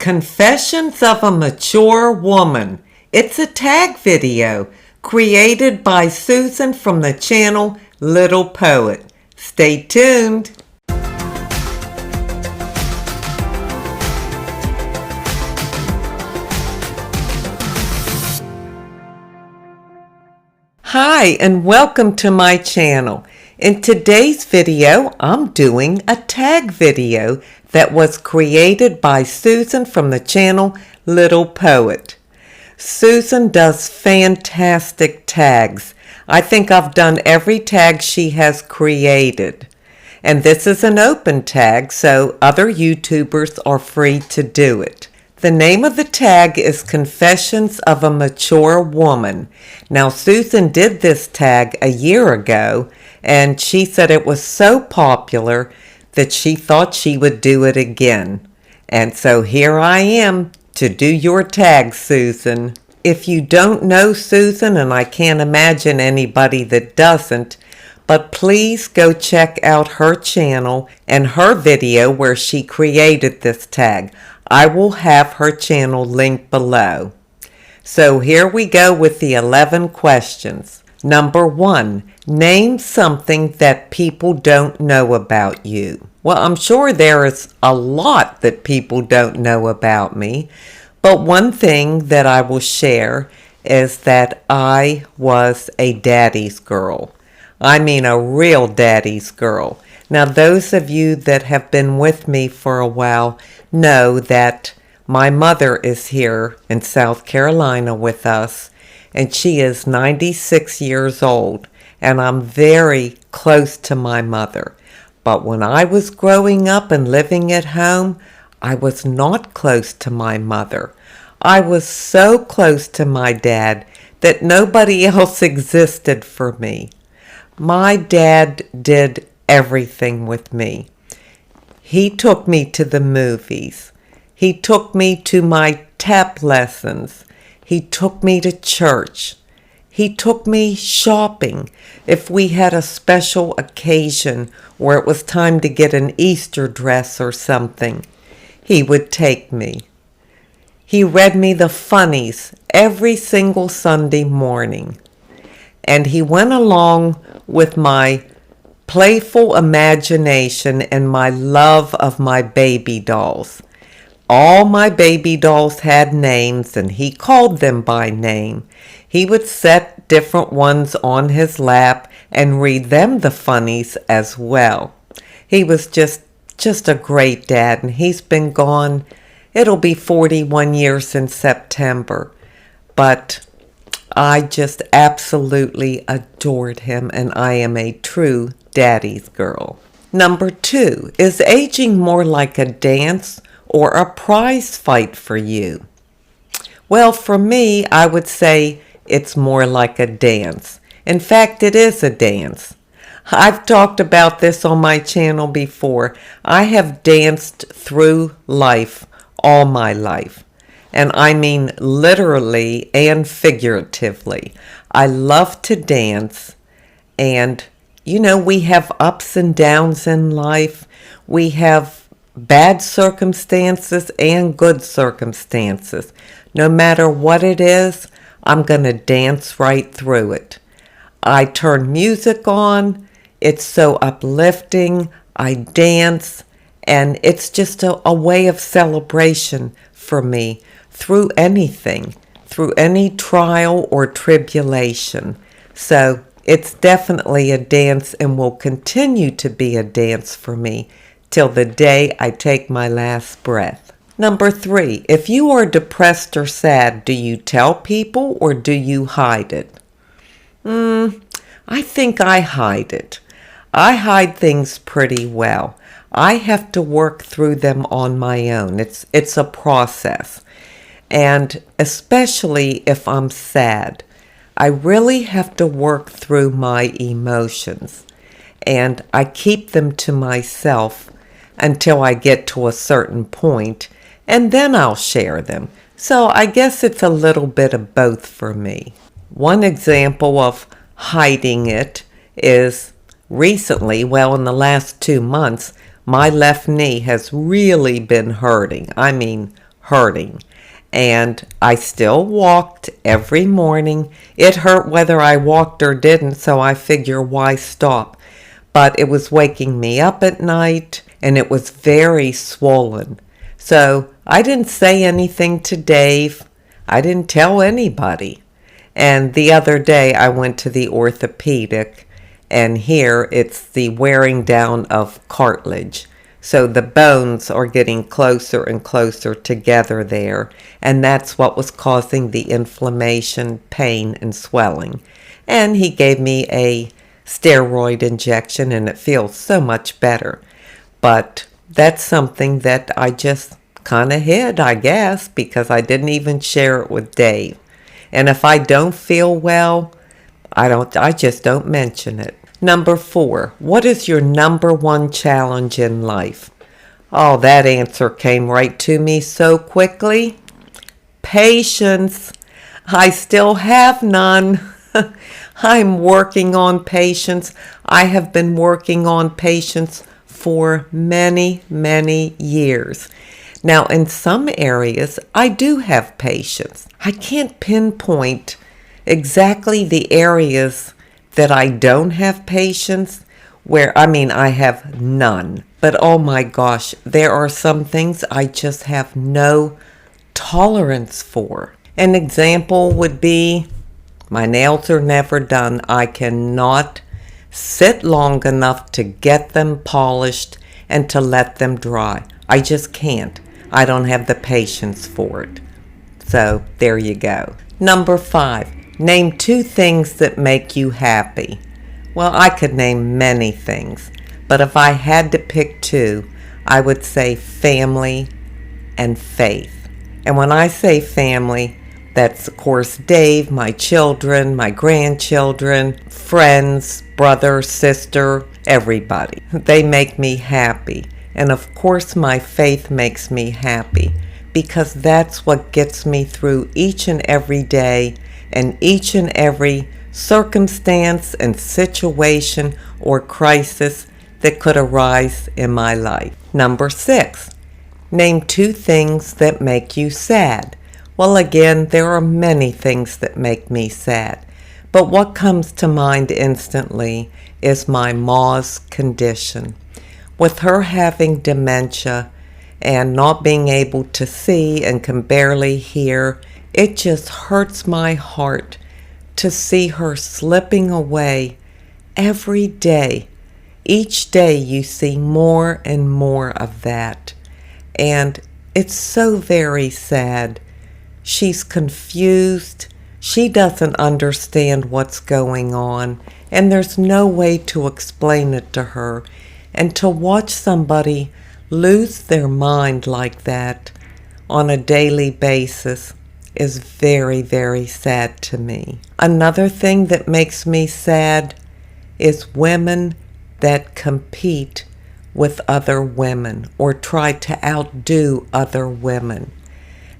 Confessions of a Mature Woman. It's a tag video created by Susan from the channel Little Poet. Stay tuned. Hi and welcome to my channel. In today's video, I'm doing a tag video that was created by Susan from the channel Little Poet. Susan does fantastic tags. I think I've done every tag she has created. And this is an open tag, so other YouTubers are free to do it. The name of the tag is Confessions of a Mature Woman. Now, Susan did this tag a year ago, and she said it was so popular that she thought she would do it again. And so here I am to do your tag, Susan. If you don't know Susan, and I can't imagine anybody that doesn't, but please go check out her channel and her video where she created this tag. I will have her channel linked below. So here we go with the 11 questions. Number 1, name something that people don't know about you. Well, I'm sure there is a lot that people don't know about me, but one thing that I will share is that I was a daddy's girl. I mean a real daddy's girl. Now, those of you that have been with me for a while know that my mother is here in South Carolina with us, and she is 96 years old, and I'm very close to my mother. But when I was growing up and living at home, I was not close to my mother. I was so close to my dad that nobody else existed for me. My dad did everything with me. He took me to the movies. He took me to my tap lessons. He took me to church. He took me shopping. If we had a special occasion where it was time to get an Easter dress or something, he would take me. He read me the funnies every single Sunday morning. And he went along with my playful imagination and my love of my baby dolls. All my baby dolls had names, and he called them by name. He would set different ones on his lap and read them the funnies as well. He was just a great dad, and he's been gone. It'll be 41 years in September. But I just absolutely adored him, and I am a true daddy's girl. Number 2, is aging more like a dance or a prize fight for you? Well, for me, I would say it's more like a dance. In fact, it is a dance. I've talked about this on my channel before. I have danced through life all my life. And I mean literally and figuratively. I love to dance. And, you know, we have ups and downs in life. We have bad circumstances and good circumstances. No matter what it is, I'm going to dance right through it. I turn music on. It's so uplifting. I dance. And it's just a way of celebration for me through anything, through any trial or tribulation. So it's definitely a dance and will continue to be a dance for me till the day I take my last breath. Number 3, if you are depressed or sad, do you tell people or do you hide it? I think I hide it. I hide things pretty well. I have to work through them on my own. It's a process. And especially if I'm sad, I really have to work through my emotions. And I keep them to myself until I get to a certain point, and then I'll share them. So I guess it's a little bit of both for me. One example of hiding it is recently, well, in the last 2 months, my left knee has really been hurting. I mean, hurting. And I still walked every morning. It hurt whether I walked or didn't, so I figure why stop. But it was waking me up at night, and it was very swollen. So I didn't say anything to Dave. I didn't tell anybody. And the other day I went to the orthopedic, and here it's the wearing down of cartilage. So the bones are getting closer and closer together there, and that's what was causing the inflammation, pain, and swelling. And he gave me a steroid injection, and it feels so much better. But that's something that I just kind of hid, I guess, because I didn't even share it with Dave. And if I don't feel well, I just don't mention it. Number 4, what is your number one challenge in life? Oh, that answer came right to me so quickly. Patience. I still have none. I'm working on patience. I have been working on patience for many, many years. Now, in some areas, I do have patience. I can't pinpoint exactly the areas that I don't have patience, I have none. But oh my gosh, there are some things I just have no tolerance for. An example would be my nails are never done. I cannot sit long enough to get them polished and to let them dry. I just can't. I don't have the patience for it. So there you go. Number 5, name 2 things that make you happy. Well, I could name many things, but if I had to pick 2, I would say family and faith. And when I say family, that's of course Dave, my children, my grandchildren, friends, brother, sister, everybody. They make me happy. And of course my faith makes me happy, because that's what gets me through each and every day and each and every circumstance and situation or crisis that could arise in my life. Number 6, name 2 things that make you sad. Well, again, there are many things that make me sad, but what comes to mind instantly is my ma's condition. With her having dementia and not being able to see and can barely hear, it just hurts my heart to see her slipping away every day. Each day you see more and more of that. And it's so very sad. She's confused. She doesn't understand what's going on, and there's no way to explain it to her. And to watch somebody lose their mind like that on a daily basis is very, very sad to me. Another thing that makes me sad is women that compete with other women or try to outdo other women.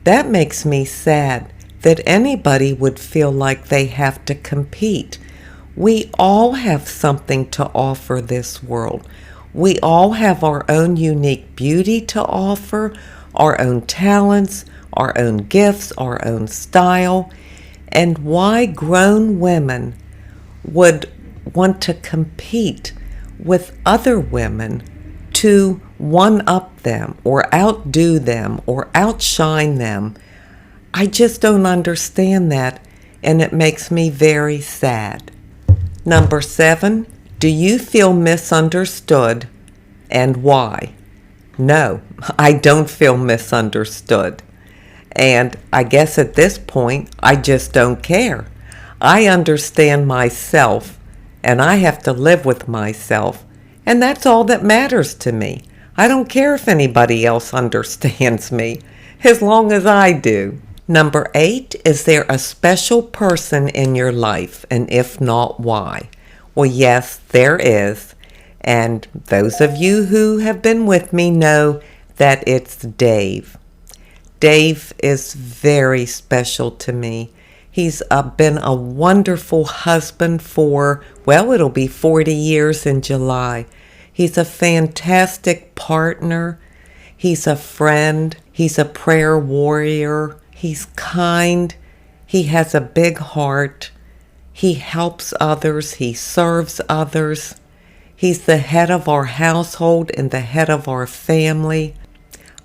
That makes me sad that anybody would feel like they have to compete. We all have something to offer this world. We all have our own unique beauty to offer, our own talents, our own gifts, our own style. And why grown women would want to compete with other women to one-up them or outdo them or outshine them, I just don't understand that, and it makes me very sad. Number 7, do you feel misunderstood, and why? No, I don't feel misunderstood. And I guess at this point, I just don't care. I understand myself, and I have to live with myself, and that's all that matters to me. I don't care if anybody else understands me, as long as I do. Number 8, is there a special person in your life, and if not, why? Well, yes, there is. And those of you who have been with me know that it's Dave. Dave is very special to me. He's been a wonderful husband for, well, it'll be 40 years in July. He's a fantastic partner. He's a friend. He's a prayer warrior. He's kind. He has a big heart. He helps others. He serves others. He's the head of our household and the head of our family.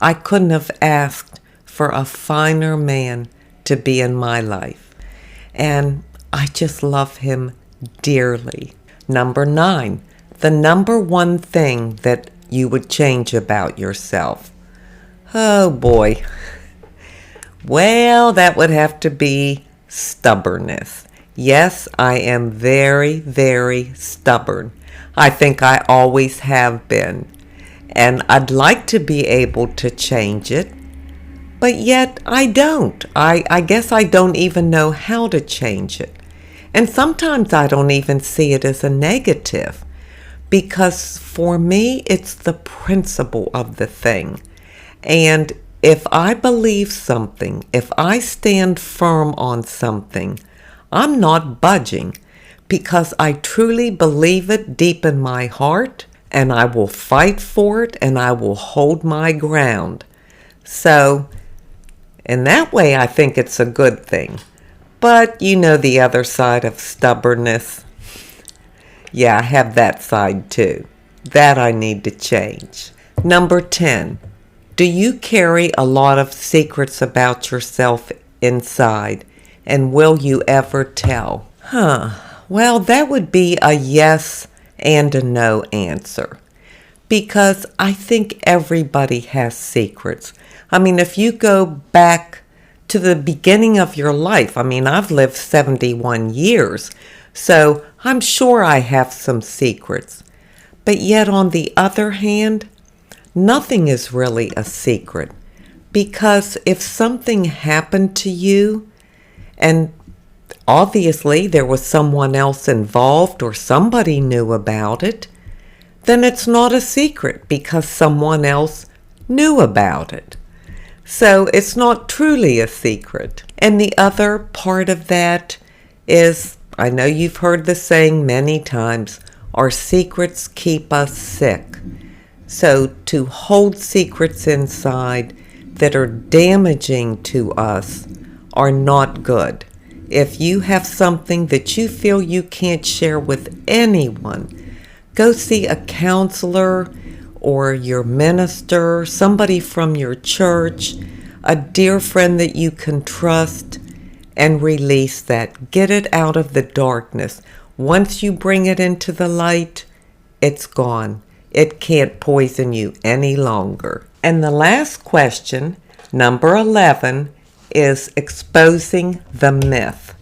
I couldn't have asked for a finer man to be in my life. And I just love him dearly. Number 9, the number one thing that you would change about yourself. Oh boy. Well, that would have to be stubbornness. Yes, I am very, very stubborn. I think I always have been. And I'd like to be able to change it, but yet I don't. I guess I don't even know how to change it. And sometimes I don't even see it as a negative, because for me, it's the principle of the thing. And if I believe something, if I stand firm on something, I'm not budging, because I truly believe it deep in my heart, and I will fight for it, and I will hold my ground. So, in that way, I think it's a good thing. But you know the other side of stubbornness. Yeah, I have that side too. That I need to change. Number 10. Do you carry a lot of secrets about yourself inside? And will you ever tell? Well, that would be a yes and a no answer. Because I think everybody has secrets. I mean, if you go back to the beginning of your life, I mean, I've lived 71 years, so I'm sure I have some secrets. But yet, on the other hand, nothing is really a secret. Because if something happened to you, and obviously there was someone else involved or somebody knew about it, then it's not a secret because someone else knew about it. So it's not truly a secret. And the other part of that is, I know you've heard the saying many times, our secrets keep us sick. So to hold secrets inside that are damaging to us are not good. If you have something that you feel you can't share with anyone, go see a counselor or your minister, somebody from your church, a dear friend that you can trust, and release that. Get it out of the darkness. Once you bring it into the light, it's gone. It can't poison you any longer. And the last question, number 11, is exposing the myth.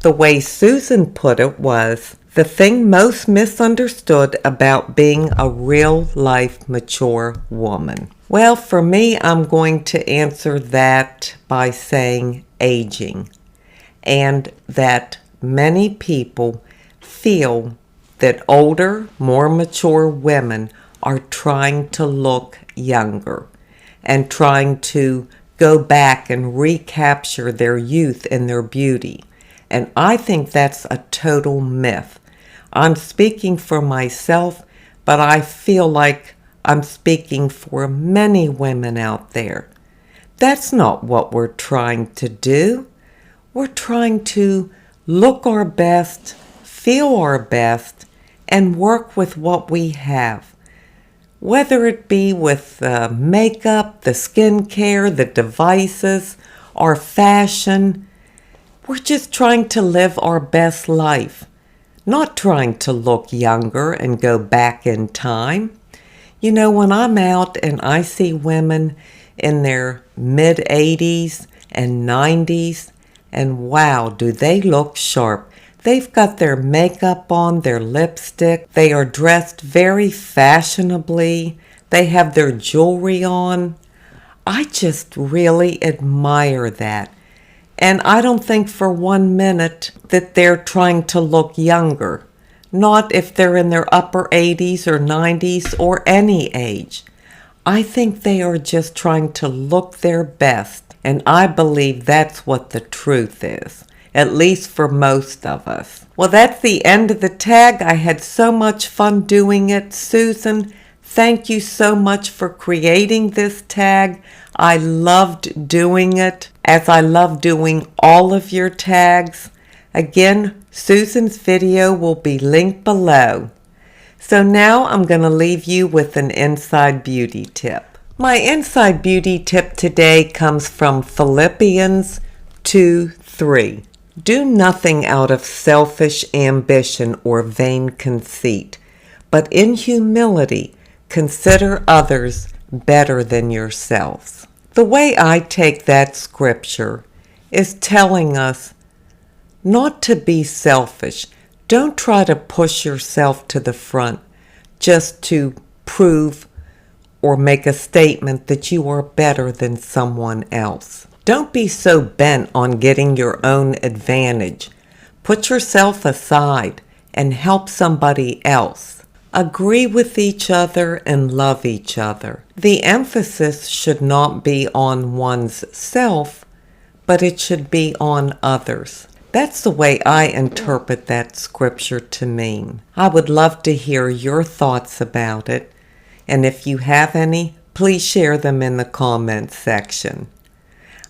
The way Susan put it was, the thing most misunderstood about being a real-life mature woman. Well, for me, I'm going to answer that by saying aging. And that many people feel that older, more mature women are trying to look younger and trying to go back and recapture their youth and their beauty. And I think that's a total myth. I'm speaking for myself, but I feel like I'm speaking for many women out there. That's not what we're trying to do. We're trying to look our best, feel our best, and work with what we have. Whether it be with makeup, the skincare, the devices, our fashion, we're just trying to live our best life, not trying to look younger and go back in time. You know, when I'm out and I see women in their mid-80s and 90s, and wow, do they look sharp. They've got their makeup on, their lipstick. They are dressed very fashionably. They have their jewelry on. I just really admire that. And I don't think for 1 minute that they're trying to look younger. Not if they're in their upper 80s or 90s or any age. I think they are just trying to look their best. And I believe that's what the truth is. At least for most of us. Well, that's the end of the tag. I had so much fun doing it. Susan, Thank you so much for creating this tag. I loved doing it, as I love doing all of your tags. Again, Susan's video will be linked below. So now I'm going to leave you with an inside beauty tip. My inside beauty tip today comes from Philippians 2:3. Do nothing out of selfish ambition or vain conceit, but in humility consider others better than yourselves. The way I take that scripture is telling us not to be selfish. Don't try to push yourself to the front just to prove or make a statement that you are better than someone else. Don't be so bent on getting your own advantage. Put yourself aside and help somebody else. Agree with each other and love each other. The emphasis should not be on one's self, but it should be on others. That's the way I interpret that scripture to mean. I would love to hear your thoughts about it, and if you have any, please share them in the comments section.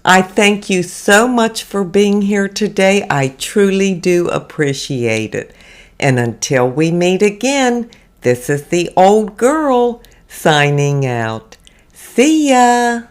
I thank you so much for being here today. I truly do appreciate it. And until we meet again, this is the old girl signing out. See ya!